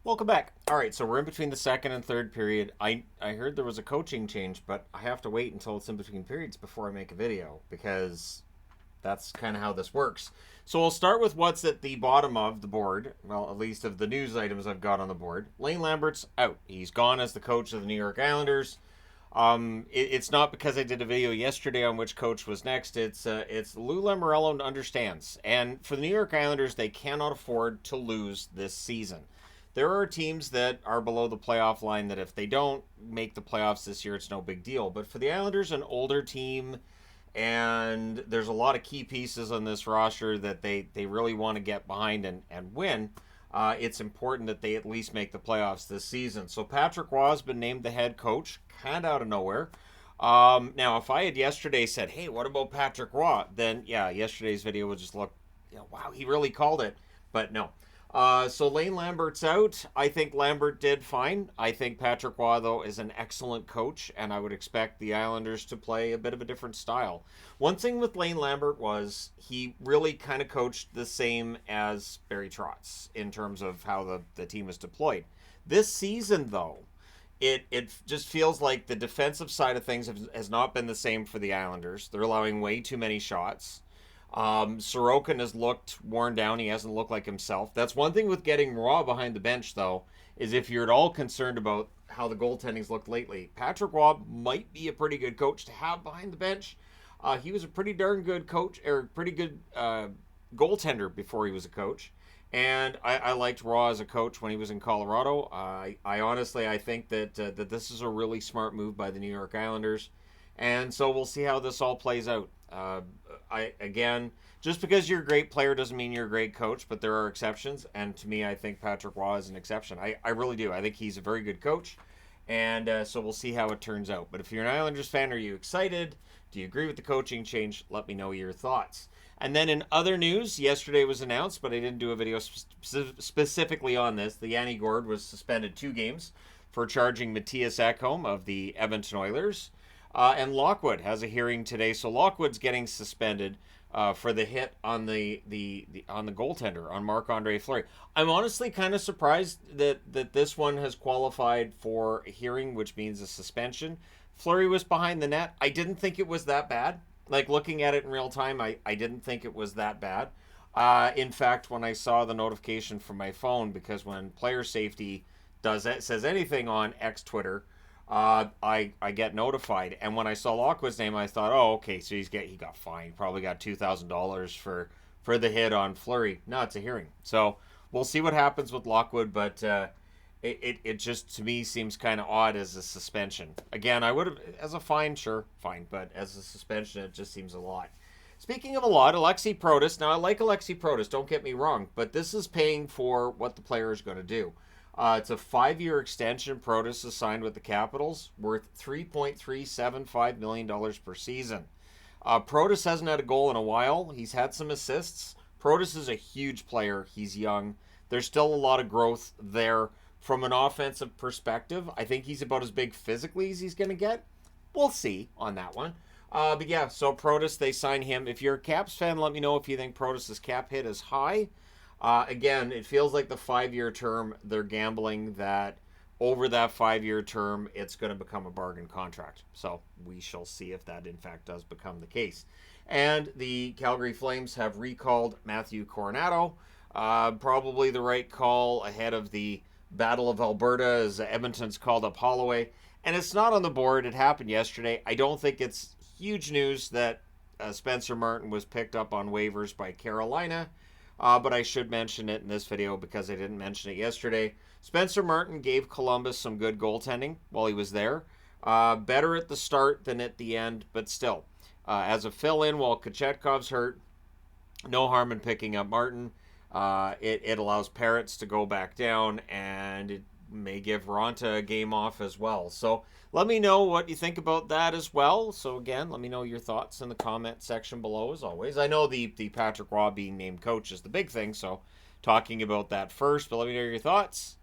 Welcome back. All right, so we're in between the second and third period. I heard there was a coaching change, but I have to wait until it's in between periods before I make a video because that's kind of how this works. So we'll start with what's at the bottom of the board. Well, at least of the news items I've got on the board. Lane Lambert's out. He's gone as the coach of the New York Islanders. It's not because I did a video yesterday on which coach was next. It's Lou Lamoriello understands, and for the New York Islanders, they cannot afford to lose this season. There are teams that are below the playoff line that if they don't make the playoffs this year, it's no big deal. But for the Islanders, an older team, and there's a lot of key pieces on this roster that they really want to get behind and win. It's important that they at least make the playoffs this season. So Patrick Roy has been named the head coach, kind of out of nowhere. Now, if I had yesterday said, "Hey, what about Patrick Roy?" Then yeah, yesterday's video would just look, wow, he really called it. But no. So Lane Lambert's out. I think Lambert did fine. I think Patrick Roy, though, is an excellent coach, and I would expect the Islanders to play a bit of a different style. One thing with Lane Lambert was he really kind of coached the same as Barry Trotz in terms of how the team is deployed. This season, though, it just feels like the defensive side of things has not been the same for the Islanders. They're allowing way too many shots. Sorokin has looked worn down. He hasn't looked like himself. That's one thing with getting Raw behind the bench, though, is if you're at all concerned about how the goaltending's looked lately, Patrick Raw might be a pretty good coach to have behind the bench. He was a pretty darn good coach, or pretty good goaltender before he was a coach. And I liked Raw as a coach when he was in Colorado. I honestly I think that this is a really smart move by the New York Islanders, and so we'll see how this all plays out. I again, just because you're a great player doesn't mean you're a great coach, but there are exceptions, and to me, I think Patrick Roy is an exception. I really do. I think he's a very good coach, and so we'll see how it turns out. But if you're an Islanders fan, are you excited? Do you agree with the coaching change? Let me know your thoughts. And then in other news, yesterday was announced, but I didn't do a video specifically on this. The Yanni Gourde was suspended 2 games for charging Matthias Ekholm of the Edmonton Oilers. And Lockwood has a hearing today, so Lockwood's getting suspended for the hit on the on the goaltender on Marc-Andre Fleury. I'm honestly kind of surprised that this one has qualified for a hearing, which means a suspension. Fleury was behind the net. I didn't think it was that bad. Like looking at it in real time, I didn't think it was that bad. In fact, when I saw the notification from my phone, because when player safety does it, says anything on X Twitter, I get notified, and when I saw Lockwood's name, I thought, oh, okay, so he got fined, probably got $2,000 for the hit on Fleury. No, it's a hearing, so we'll see what happens with Lockwood, but it just to me seems kind of odd as a suspension. Again, I would have as a fine, sure, fine, but as a suspension, it just seems a lot. Speaking of a lot, Alexi Protas. Now I like Alexi Protas, don't get me wrong, but this is paying for what the player is going to do. It's a 5-year extension. Protas is signed with the Capitals, worth $3.375 million per season. Protas hasn't had a goal in a while. He's had some assists. Protas is a huge player. He's young. There's still a lot of growth there. From an offensive perspective, I think he's about as big physically as he's going to get. We'll see on that one. But yeah, so Protas, they sign him. If you're a Caps fan, let me know if you think Protas' cap hit is high. Again, it feels like the 5-year term, they're gambling that over that 5-year term, it's going to become a bargain contract. So we shall see if that in fact does become the case. And the Calgary Flames have recalled Matthew Coronato. Probably the right call ahead of the Battle of Alberta as Edmonton's called up Holloway. And it's not on the board. It happened yesterday. I don't think it's huge news that Spencer Martin was picked up on waivers by Carolina. But I should mention it in this video because I didn't mention it yesterday. Spencer Martin gave Columbus some good goaltending while he was there. Better at the start than at the end, but still. As a fill-in while Kochetkov's hurt, no harm in picking up Martin. It allows Parrots to go back down, and it may give Ronta a game off as well. So let me know what you think about that as well. So again, let me know your thoughts in the comment section below as always. I know the Patrick Roy being named coach is the big thing, so talking about that first, but let me know your thoughts.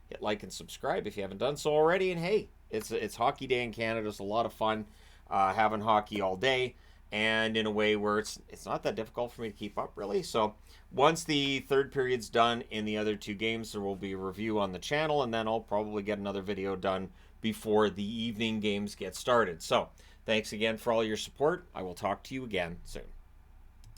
Hit like and subscribe if you haven't done so already. And hey, it's Hockey Day in Canada. It's a lot of fun having hockey all day. and in a way where it's not that difficult for me to keep up, really. So once the third period's done in the other two games, there will be a review on the channel, and then I'll probably get another video done before the evening games get started. So thanks again for all your support. I will talk to you again soon.